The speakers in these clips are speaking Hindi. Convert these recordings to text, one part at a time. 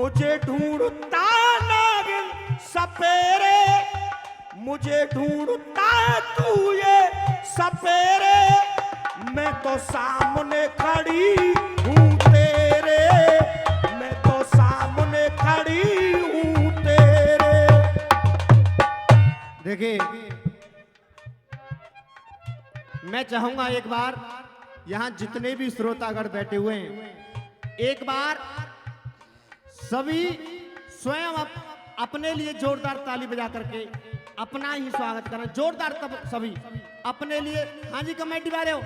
मुझे ढूंढता नागिन सपेरे, मुझे ढूंढता तू ये सपेरे, मैं तो सामने खड़ी हूँ तेरे, मैं तो सामने खड़ी हूँ तेरे। देखिए, मैं चाहूंगा एक बार यहां जितने भी श्रोतागण बैठे हुए हैं, एक बार सभी स्वयं अपने लिए जोरदार ताली बजा करके अपना ही स्वागत करना। जोरदार तब सभी अपने लिए। हाँ जी कमेटी वाले हो,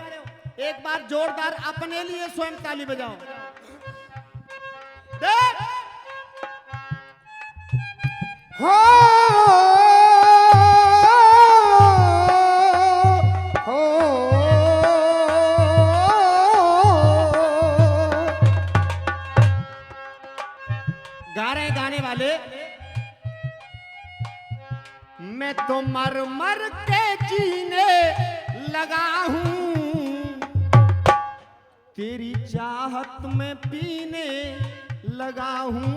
एक बार जोरदार अपने लिए स्वयं ताली बजाओ। देख हो गा रहे गाने वाले, मैं तो मर मर के जीने लगा हूं, तेरी चाहत में पीने लगा हूं,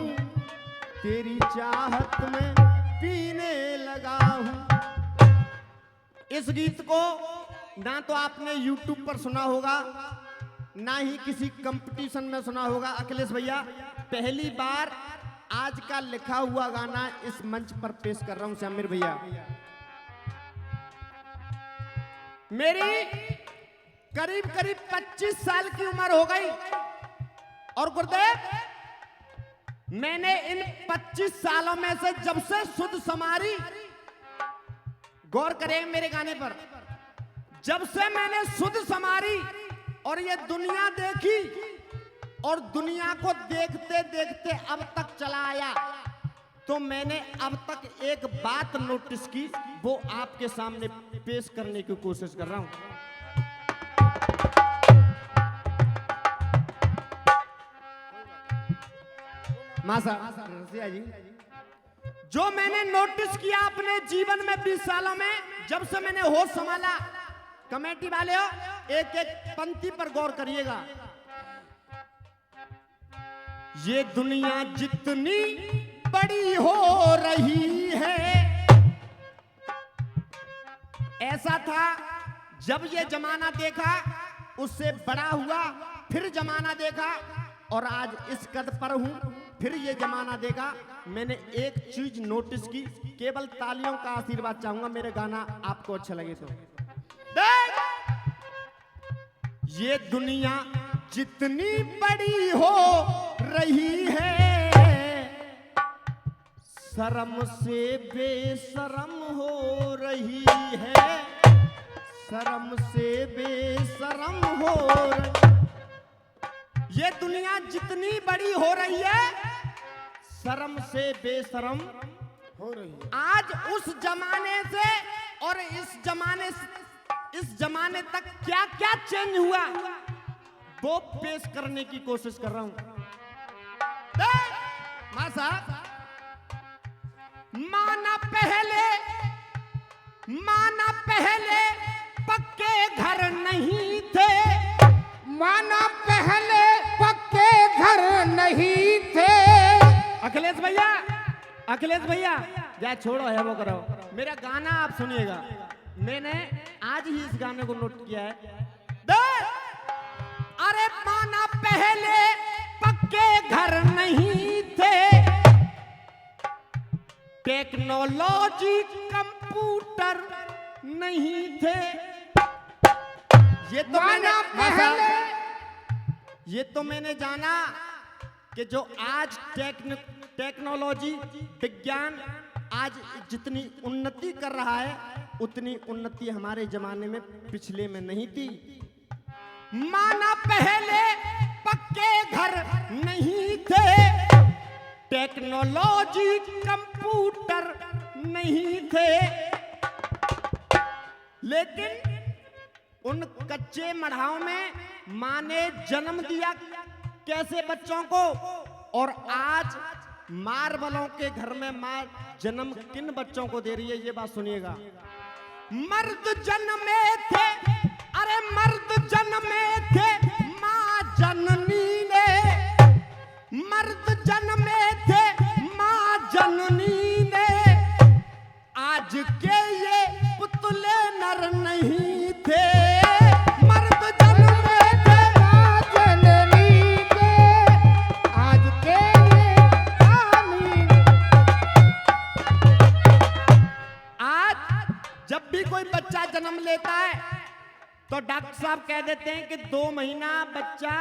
तेरी चाहत में पीने लगा हूं। इस गीत को ना तो आपने YouTube पर सुना होगा, ना ही किसी कंपटीशन में सुना होगा। अखिलेश भैया, पहली बार आज का लिखा हुआ गाना इस मंच पर पेश कर रहा हूं। श्यामिर भैया, मेरी करीब करीब 25 साल की उम्र हो गई और गुरुदेव, मैंने इन 25 सालों में से जब से सुध समारी, गौर करें मेरे गाने पर, जब से मैंने सुध समारी और ये दुनिया देखी और दुनिया को देखते देखते अब तक चला आया, तो मैंने अब तक एक बात नोटिस की, वो आपके सामने पेश करने की कोशिश कर रहा हूं। मासा रसिया जी, जो मैंने नोटिस किया अपने जीवन में 20 सालों में, जब से मैंने होश संभाला, कमेटी वाले हो एक एक पंक्ति पर गौर करिएगा। ये दुनिया जितनी बड़ी हो रही है, ऐसा था जब ये जमाना देखा उससे बड़ा हुआ, फिर जमाना देखा और आज इस कद पर हूं, फिर ये जमाना देखा। मैंने एक चीज नोटिस की, केवल तालियों का आशीर्वाद चाहूंगा मेरे गाना आपको अच्छा लगे तो। देख, ये दुनिया जितनी बड़ी हो रही है, शर्म से बेशरम हो रही है, शर्म से बेशरम हो रही। ये दुनिया जितनी बड़ी हो रही है, शर्म से बेशरम हो रही है। आज उस जमाने से और इस जमाने तक क्या क्या चेंज हुआ, वो पेश करने की कोशिश कर रहा हूं। मां साहब, माना पहले पक्के घर नहीं थे, माना पहले पक्के घर नहीं थे। अखिलेश भैया जा छोड़ो है वो करो, मेरा गाना आप सुनिएगा। मैंने आज ही इस गाने को नोट किया है। अरे माना पहले पक्के घर नहीं थे, टेक्नोलॉजी कंप्यूटर नहीं थे। ये तो मैंने जाना कि जो आज टेक्नोलॉजी विज्ञान आज जितनी उन्नति कर रहा है, उतनी उन्नति हमारे जमाने में पिछले में नहीं थी। माना पहले पक्के घर नहीं थे, टेक्नोलॉजी कंप्यूटर नहीं थे, लेकिन उन कच्चे मढ़ाओं में माँ ने जन्म दिया कैसे बच्चों को, और आज मार्बलों के घर में माँ जन्म किन बच्चों को दे रही है, ये बात सुनिएगा। मर्द जन्मे थे, अरे मर्द जन्मे थे माँ जननी ने, मर्द जन्मे थे साहब कह देते हैं कि 2 महीना बच्चा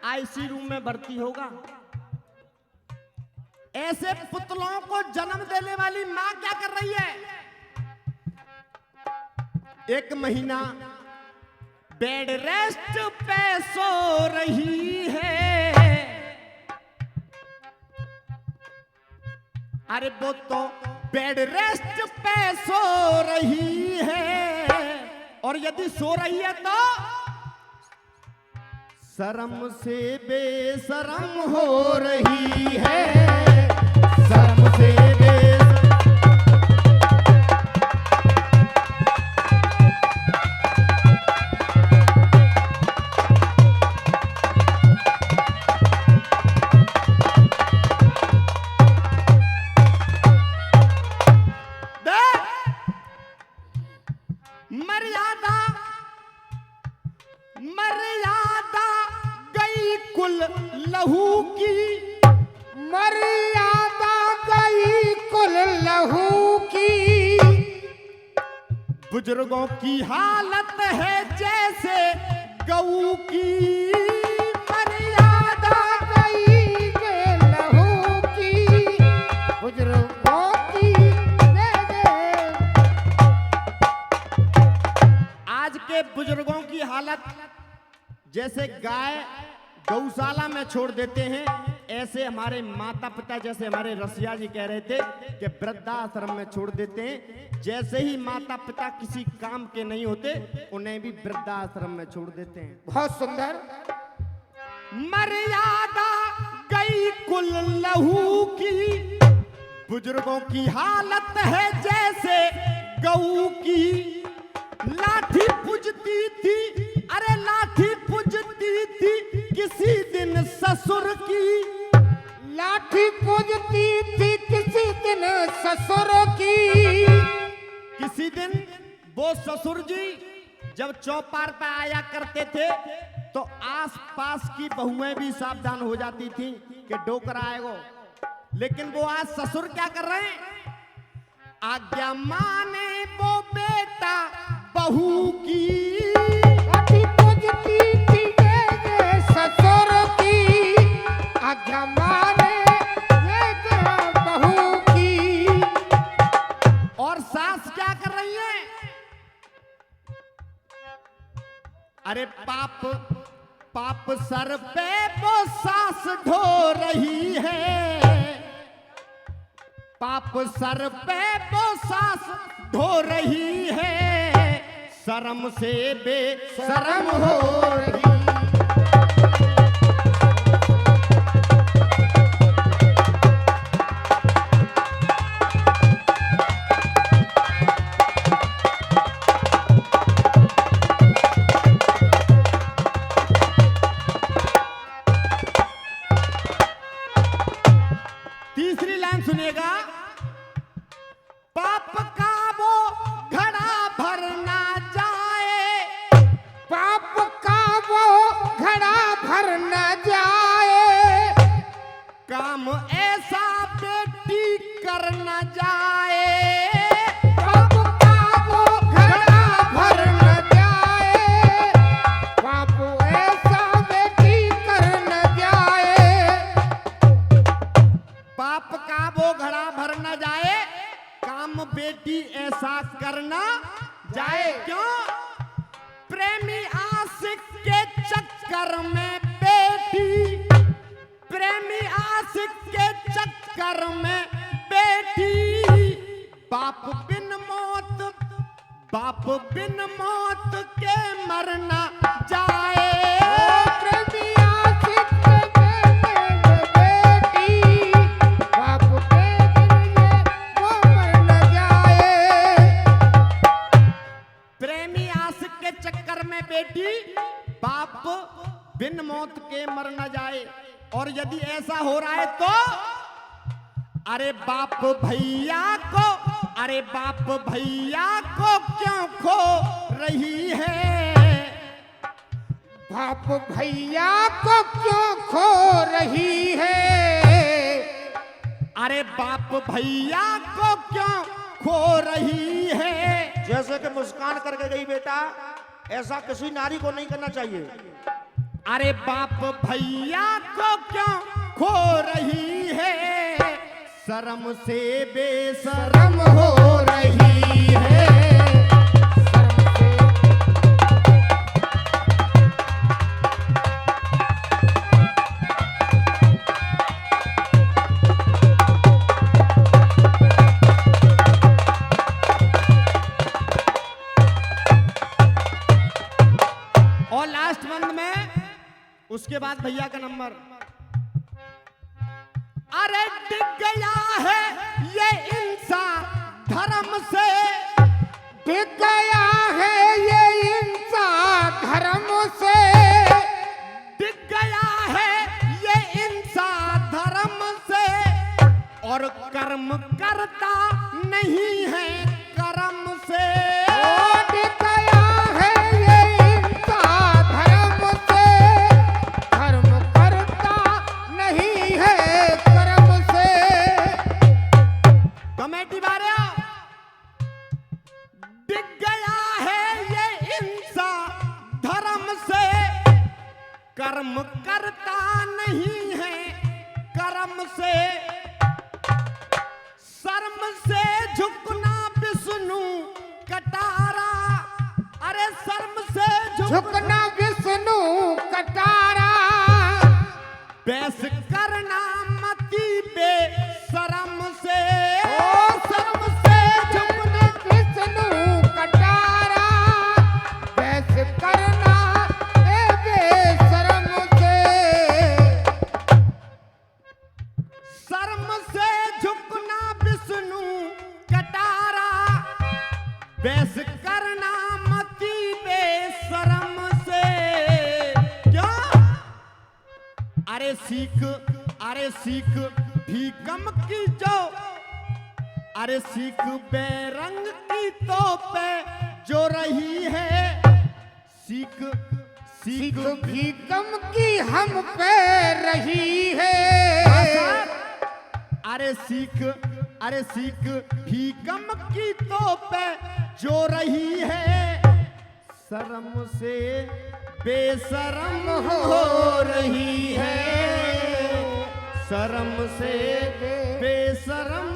आईसी रूम में भर्ती होगा। ऐसे पुतलों को जन्म देने वाली मां क्या कर रही है? 1 महीना बेड रेस्ट पे सो रही है। अरे वो तो बेड रेस्ट पे सो रही है, और यदि सो रही है तो शर्म से बेशरम हो रही है, शर्म से मर्यादा मर्यादा गई कुल लहू की, मर्यादा गई कुल लहू की। बुजुर्गों की हालत है जैसे गऊ की, मर्यादा गई के लहू की, बुजुर्गों की आज के बुजुर्गों की हालत जैसे गाय गौशाला में छोड़ देते हैं, ऐसे हमारे माता पिता, जैसे हमारे रसिया जी कह रहे थे कि वृद्धाश्रम में छोड़ देते हैं। जैसे ही माता पिता किसी काम के नहीं होते, उन्हें भी वृद्धाश्रम में छोड़ देते हैं। बहुत सुंदर। मर्यादा गई कुल लहू की, बुजुर्गों की हालत है जैसे गऊ की। लाठी पूजती थी, अरे लाठी पूजती थी किसी दिन ससुर की, लाठी पूजती थी किसी दिन ससुर की। किसी दिन वो ससुर जी जब चौपार पे आया करते थे तो आसपास की बहुएं भी सावधान हो जाती थी कि डोकर आएगो। लेकिन वो आज ससुर क्या कर रहे हैं? आज्ञा माने वो बेटा बहू की, लाठी पूजती थी ये ससुर की, आज्ञा माने ये बहू की। और सास क्या कर रही है? अरे पाप पाप सर पे वो सास ढो रही है, पाप सर पे वो सास ढो रही है, शर्म से बेशरम हो रही। तीसरी लाइन सुनिएगा। पाप का वो घड़ा भर ना जाए, पाप का वो घड़ा भर न जाए, काम ऐसा बेटी कर न जाए। पाप का वो घड़ा भर न जाए, पाप ऐसा बेटी कर न जाए। पाप का वो घड़ा भर न जाए, काम बेटी ऐसा करना जाए। क्यों? प्रेमी आशिक के चक्कर में बेटी, प्रेमी आशिक के चक्कर में बेटी, बाप बिन मौत, बाप बिन मौत के मरना जाए। प्रेमी आशिक के बेटी, बाप के बिन वो मर न जाए। प्रेमी आशिक के चक्कर में बेटी, बाप बिन मौत के मर न जाए। और यदि ऐसा हो रहा है तो अरे बाप भैया को, अरे बाप भैया को क्यों खो रही है? बाप भैया को क्यों खो रही है? अरे बाप भैया को क्यों खो रही है? जैसे कि मुस्कान करके गई बेटा, ऐसा किसी नारी को नहीं करना चाहिए। अरे बाप भैया को क्यों खो रही है, शर्म से बेशरम हो रही है। और लास्ट बंद में उसके बाद भैया का नंबर। अरे डिग गया है ये इंसान धर्म से, डिग गया है ये इंसान धर्म से, डिग गया है ये इंसान धर्म से, और कर्म करता नहीं है कर्म से। ओ डिग गया है ये इंसान धर्म से, धर्म करता नहीं है कर्म से। कमेटी वाले डिग गया है ये इंसान धर्म से, कर्म करता नहीं है कर्म से। शर्म से झुकना विष्णु कटारा, अरे शर्म से झुकना विष्णु कटारा, बैस करना मती बे शर्म से। ओ शर्म से झुकना विष्णु कटारा, बैस करना ए बेशर्म से। शर्म से झुकना विष्णु कटारा, बैस करना मती बेशरम से। क्यों? अरे सीख भी कम की जो, अरे सीख बेरंग की तो पे जो रही है। सीख सीख भी कम की हम पे रही है। अरे सीख भी कम की तो पे जो रही है। शर्म से बेशरम हो रही है, शर्म से बेशरम